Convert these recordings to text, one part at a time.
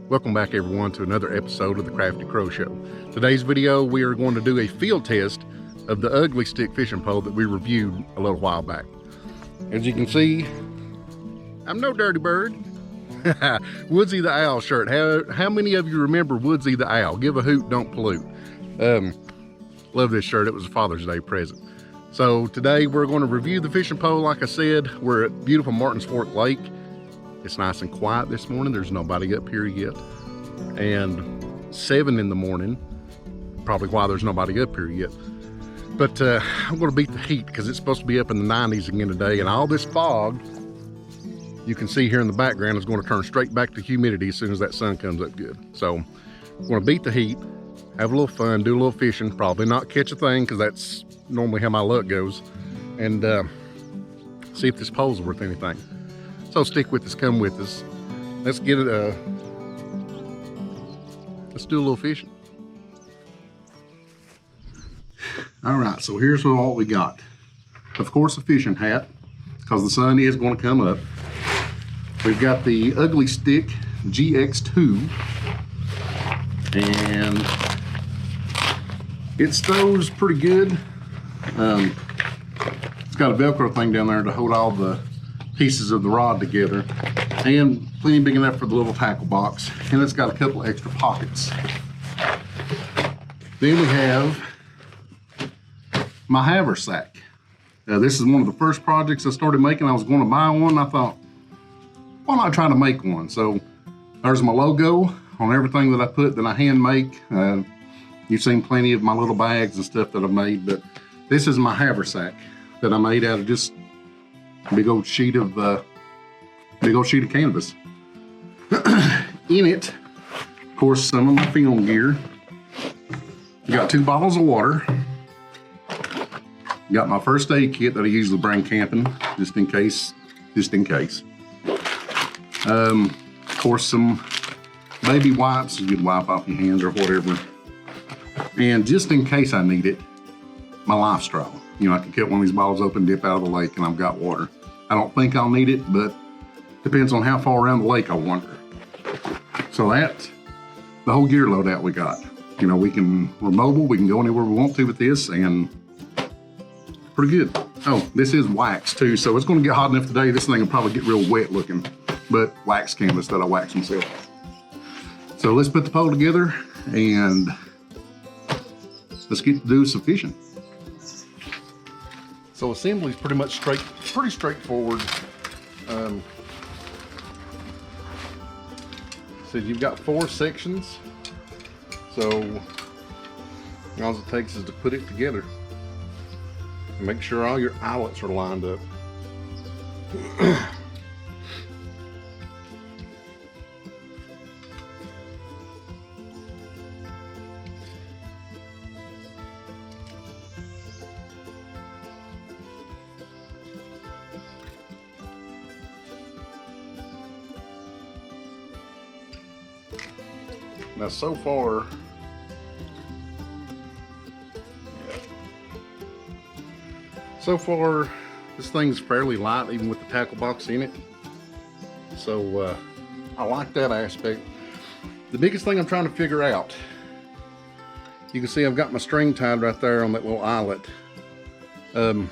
Welcome back everyone to another episode of the Crafty Crow Show. Today's video we are going to do a field test of the Ugly Stik fishing pole that we reviewed a little while back. As you can see, I'm no dirty bird. Woodsy the Owl shirt. How many of you remember Woodsy the Owl? Give a hoot, don't pollute. Love this shirt. It was a Father's Day present. So today we're going to review the fishing pole. Like I said, we're at beautiful Martins Fork Lake. It's nice and quiet this morning. There's nobody up here yet. And 7 in the morning, probably why there's nobody up here yet. But I'm gonna beat the heat because it's supposed to be up in the 90s again today. And all this fog you can see here in the background is gonna turn straight back to humidity as soon as that sun comes up good. So we're gonna beat the heat, have a little fun, do a little fishing, probably not catch a thing because that's normally how my luck goes. And see if this pole's worth anything. So stick with us, come with us. Let's get it, let's do a little fishing. All right, so here's what we got. Of course, a fishing hat, because the sun is going to come up. We've got the Ugly Stik GX2, and it stows pretty good. It's got a Velcro thing down there to hold all the pieces of the rod together, and plenty big enough for the little tackle box, and it's got a couple extra pockets. Then we have my haversack. This is one of the first projects I started making. I was going to buy one. I thought, why not try to make one? So there's my logo on everything that I put that I hand make. You've seen plenty of my little bags and stuff that I've made, but this is my haversack that I made out of just big old sheet of canvas. In it, of course, some of my film gear. Got 2 bottles of water. Got my first aid kit that I usually bring camping, just in case. Of course, some baby wipes. You can wipe off your hands or whatever. And just in case I need it, my life straw. You know, I can cut one of these bottles open, dip out of the lake, and I've got water. I don't think I'll need it, but depends on how far around the lake I wander. So that's the whole gear load out we got. You know, we're mobile, we can go anywhere we want to with this, and pretty good. Oh, this is wax too, so it's gonna get hot enough today, this thing will probably get real wet looking, but wax canvas that I wax myself. So let's put the pole together and let's get to do some fishing. So assembly is pretty much pretty straightforward. So you've got 4 sections. So all it takes is to put it together and make sure all your eyelets are lined up. Now so far, this thing's fairly light, even with the tackle box in it. So I like that aspect. The biggest thing I'm trying to figure out, you can see I've got my string tied right there on that little eyelet. When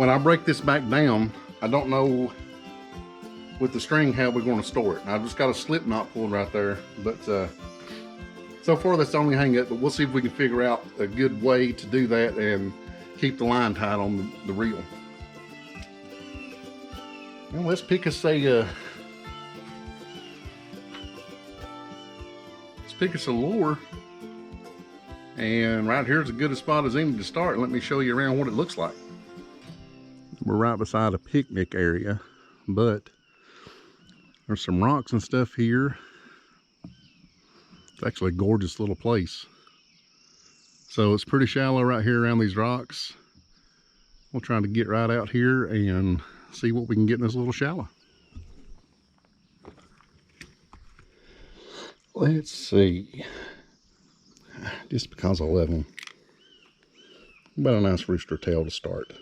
I break this back down, I don't know with the string how we're going to store it. I've just got a slip knot pulled right there, but so far that's the only hang up, but we'll see if we can figure out a good way to do that and keep the line tight on the reel. Well, let's pick us a lure, and right here is as good a spot as any to start. Let me show you around what it looks like. We're right beside a picnic area, but there's some rocks and stuff here. It's actually a gorgeous little place. So it's pretty shallow right here around these rocks. We'll try to get right out here and see what we can get in this little shallow. Let's see. Just because I love them. About a nice rooster tail to start.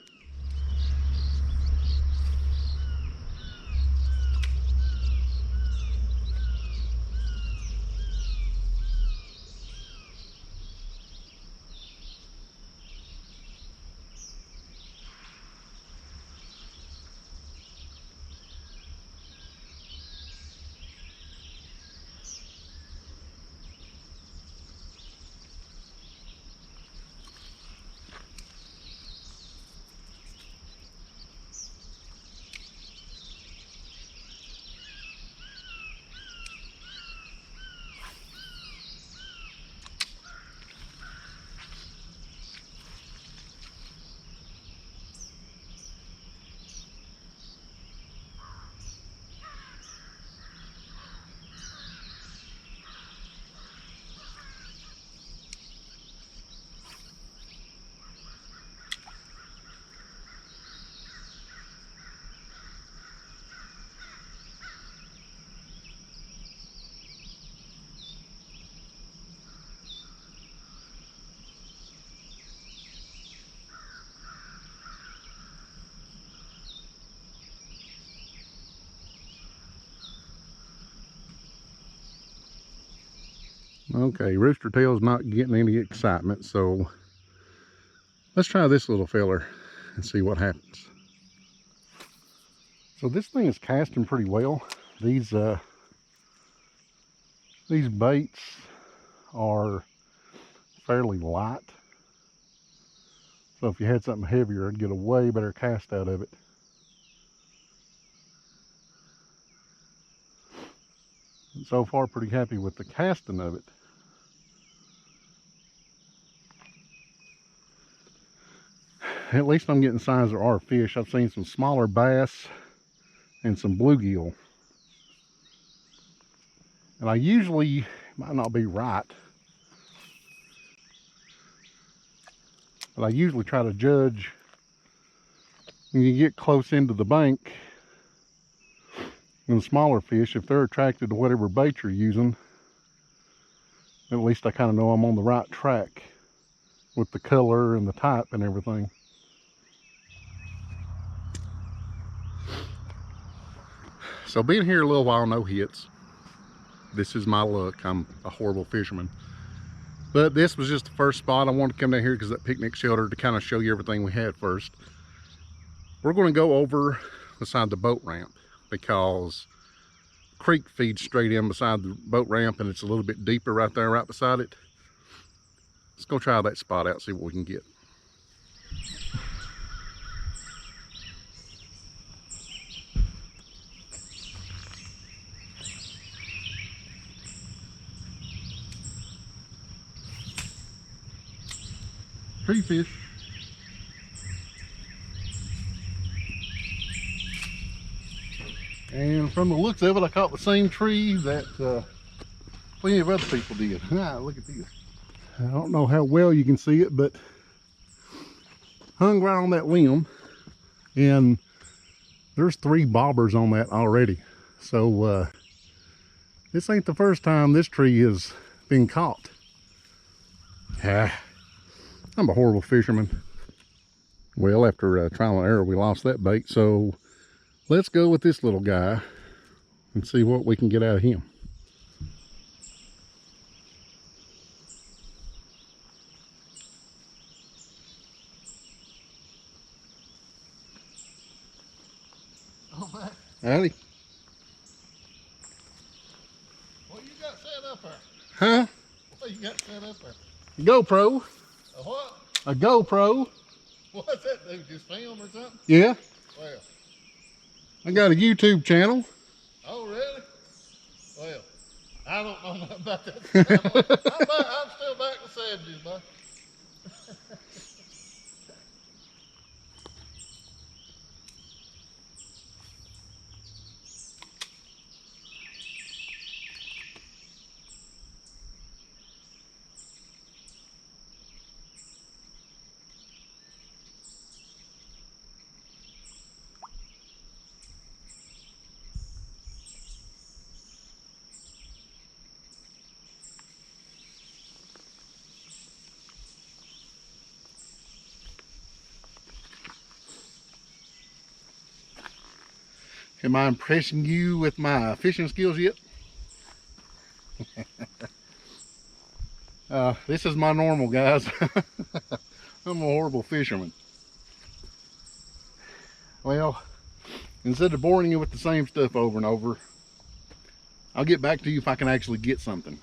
Okay, rooster tail's not getting any excitement, so let's try this little feller and see what happens. So this thing is casting pretty well. These baits are fairly light, so if you had something heavier, it'd get a way better cast out of it. And so far, pretty happy with the casting of it. At least I'm getting signs there are fish. I've seen some smaller bass and some bluegill. And I usually, might not be right, but I usually try to judge when you get close into the bank and the smaller fish, if they're attracted to whatever bait you're using, at least I kind of know I'm on the right track with the color and the type and everything. So being here a little while, no hits. This is my luck. I'm a horrible fisherman. But this was just the first spot. I wanted to come down here because that picnic shelter to kind of show you everything we had first. We're going to go over beside the boat ramp because the creek feeds straight in beside the boat ramp and it's a little bit deeper right there, right beside it. Let's go try that spot out, see what we can get. Tree fish. And from the looks of it, I caught the same tree that plenty of other people did. Look at this. I don't know how well you can see it, but hung right on that limb. And there's 3 bobbers on that already. So this ain't the first time this tree has been caught. I'm a horrible fisherman. Well, after trial and error, we lost that bait. So let's go with this little guy and see what we can get out of him. Howdy. What you got set up there? Huh? What you got set up there? A GoPro. A what? A GoPro. What's that do? Just film or something? Yeah. Well. I got a YouTube channel. Oh, really? Well, I don't know nothing about that channel. I'm still back in the 70s, bud. Am I impressing you with my fishing skills yet? This is my normal, guys. I'm a horrible fisherman. Well, instead of boring you with the same stuff over and over, I'll get back to you if I can actually get something.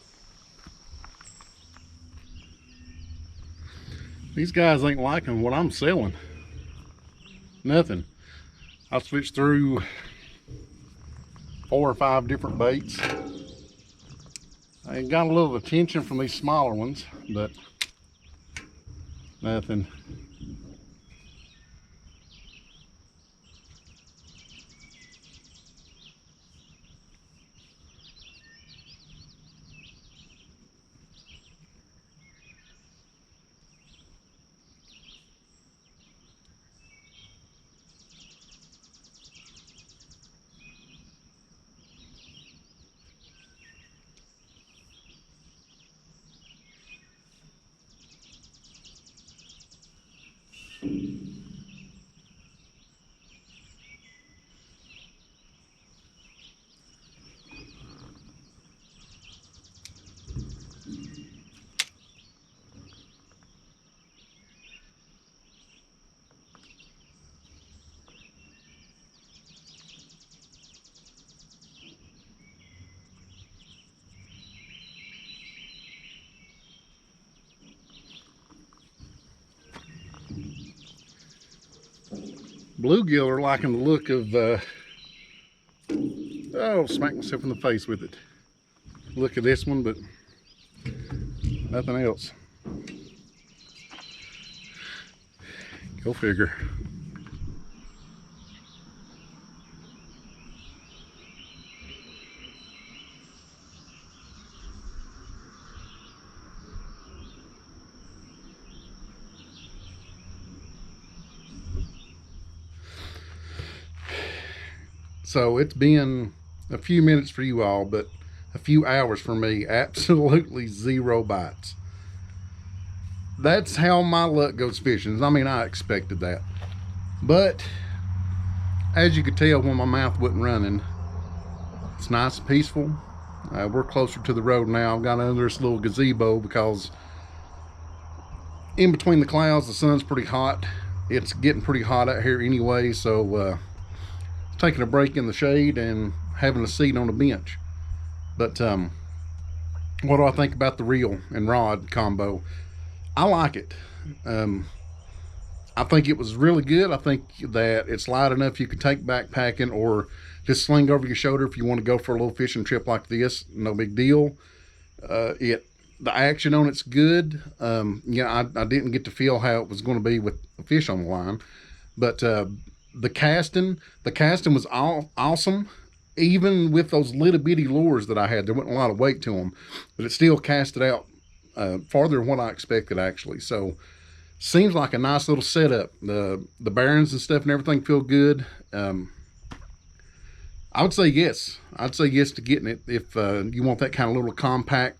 These guys ain't liking what I'm selling. Nothing. I switched through 4 or 5 different baits. I got a little attention from these smaller ones, but nothing. Bluegill are liking the look of, oh, smack myself in the face with it. Look at this one, but nothing else. Go figure. So it's been a few minutes for you all, but a few hours for me. Absolutely 0 bites. That's how my luck goes fishing. I mean, I expected that. But as you could tell when my mouth wasn't running, it's nice and peaceful. We're closer to the road now. I've got under this little gazebo because in between the clouds, the sun's pretty hot. It's getting pretty hot out here anyway, so taking a break in the shade and having a seat on a bench. But what do I think about the reel and rod combo? I like it. I think it was really good. I think that it's light enough you can take backpacking or just sling over your shoulder if you want to go for a little fishing trip like this. No big deal. The action on it's good. Yeah, I didn't get to feel how it was going to be with the fish on the line, but the casting was awesome. Even with those little bitty lures that I had, there wasn't a lot of weight to them, but it still casted out farther than what I expected, actually. So seems like a nice little setup. The bearings and stuff and everything feel good. I would say yes. I'd say yes to getting it if you want that kind of little compact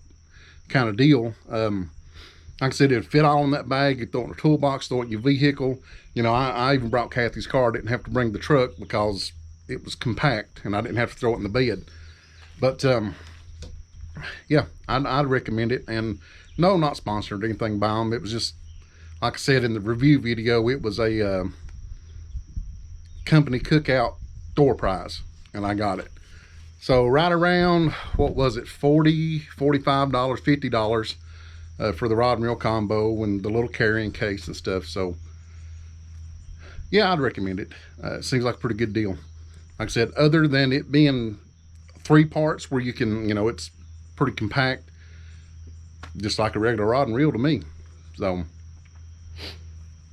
kind of deal. Like I said, it'd fit all in that bag. You throw it in a toolbox, throw it in your vehicle. You know, I even brought Kathy's car. I didn't have to bring the truck because it was compact and I didn't have to throw it in the bed. But yeah, I'd recommend it. And no, not sponsored or anything by them. It was just, like I said in the review video, it was a company cookout door prize, and I got it. So right around, what was it, $40, $45, $50 for the rod and reel combo and the little carrying case and stuff. So yeah, I'd recommend it. It seems like a pretty good deal. Like I said, other than it being 3 parts where you can, you know, it's pretty compact, just like a regular rod and reel to me. So,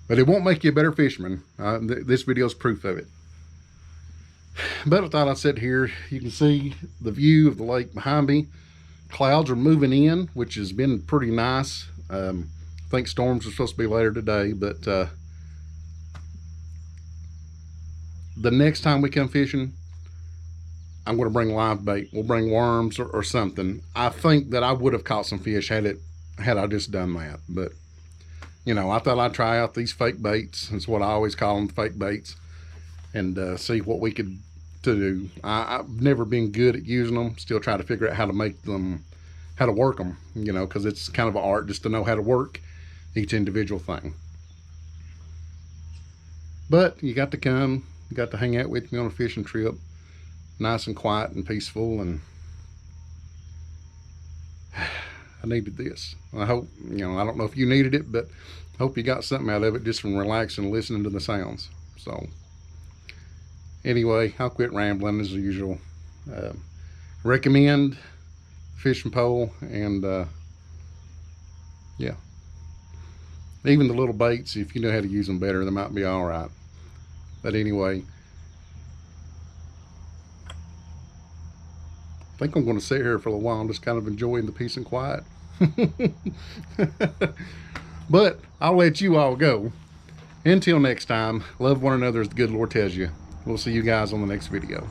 but it won't make you a better fisherman. This video is proof of it. But I thought I'd sit here. You can see the view of the lake behind me. Clouds are moving in, which has been pretty nice. I think storms are supposed to be later today, but the next time we come fishing, I'm going to bring live bait. We'll bring worms or something. I think that I would have caught some fish had I just done that. But, you know, I thought I'd try out these fake baits. That's what I always call them, fake baits. And see what we could to do. I've never been good at using them. Still trying to figure out how to make them, how to work them, you know, because it's kind of an art just to know how to work each individual thing. But you got to come, you got to hang out with me on a fishing trip, nice and quiet and peaceful, and I needed this. I hope, you know, I don't know if you needed it, but I hope you got something out of it just from relaxing and listening to the sounds. So anyway, I'll quit rambling as usual. Recommend fishing pole, and yeah, even the little baits, if you know how to use them better, they might be all right. But anyway, I think I'm going to sit here for a while and just kind of enjoying the peace and quiet. But I'll let you all go. Until next time, love one another as the good Lord tells you. We'll see you guys on the next video.